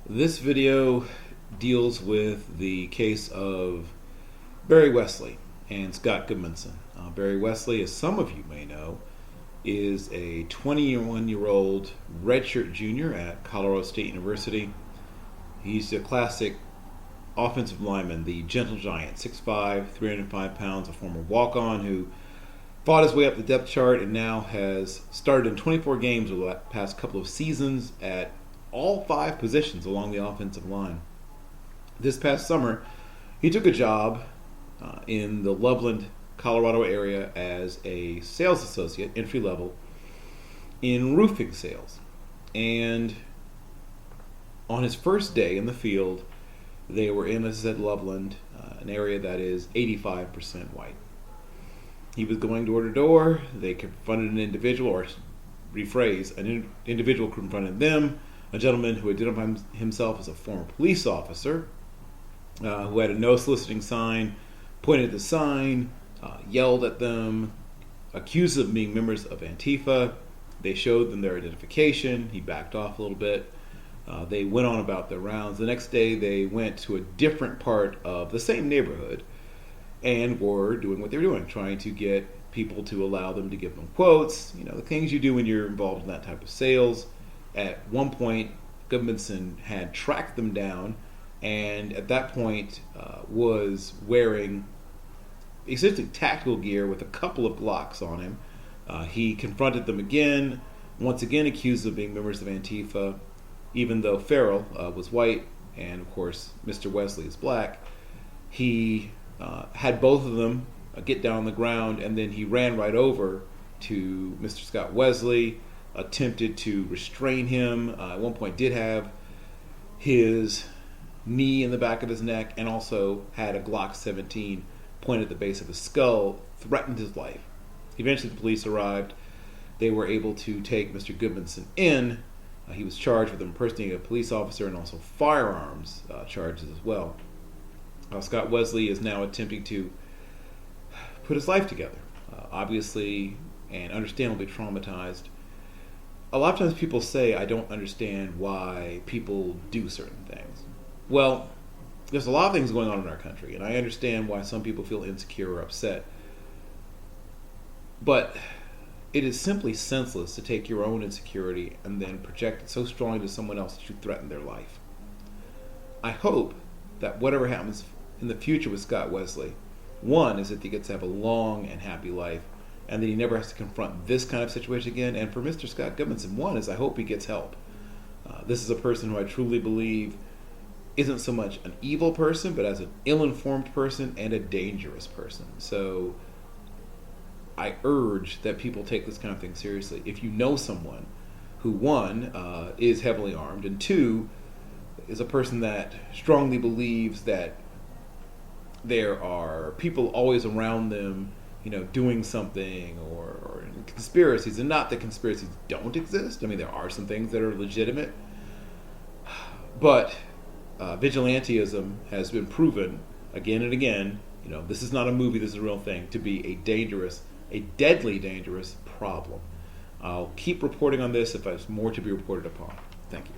This video deals with the case of Barry Wesley and Scott Goodmanson. Barry Wesley, as some of you may know, is a 21-year-old redshirt junior at Colorado State University. He's a classic offensive lineman, the gentle giant, 6'5", 305 pounds, a former walk-on who fought his way up the depth chart and now has started in 24 games over the past couple of seasons at all 5 positions along the offensive line. This past summer, he took a job in the Loveland, Colorado area as a sales associate, entry level, in roofing sales. And on his first day in the field, they were in, as I said, Loveland, an area that is 85% white. He was going door to door. They confronted an individual, or rephrase, an individual confronted them, a gentleman who identified himself as a former police officer, who had a no soliciting sign, pointed at the sign, yelled at them, accused them of being members of Antifa. They showed them their identification. He backed off a little bit. They went on about their rounds. The next day, they went to a different part of the same neighborhood and were doing what they were doing, trying to get people to allow them to give them quotes, the things you do when you're involved in that type of sales. At one point, Goodmanson had tracked them down and at that point was wearing essentially tactical gear with a couple of Glocks on him. He confronted them again, once again accused of being members of Antifa, even though Farrell was white and, of course, Mr. Wesley is black. He had both of them get down on the ground, and then he ran right over to Mr. Scott Wesley, attempted to restrain him, at one point did have his knee in the back of his neck, and also had a Glock 17 pointed at the base of his skull, threatened his life. Eventually the police arrived. They were able to take Mr. Goodmanson in. He was charged with impersonating a police officer and also firearms charges as well. Scott Wesley is now attempting to put his life together, obviously and understandably traumatized. A lot of times people say, I don't understand why people do certain things. Well, there's a lot of things going on in our country, and I understand why some people feel insecure or upset. But it is simply senseless to take your own insecurity and then project it so strongly to someone else that you threaten their life. I hope that whatever happens in the future with Scott Wesley, one is that he gets to have a long and happy life, and that he never has to confront this kind of situation again. And for Mr. Scott Goodmanson, one is I hope he gets help. This is a person who I truly believe isn't so much an evil person, but as an ill-informed person and a dangerous person. So I urge that people take this kind of thing seriously. If you know someone who, one, is heavily armed, and two, is a person that strongly believes that there are people always around them, doing something or conspiracies, and not that conspiracies don't exist. I mean, there are some things that are legitimate, but vigilantism has been proven again and again. This is not a movie, this is a real thing, to be a deadly dangerous problem. I'll keep reporting on this if there's more to be reported upon. Thank you.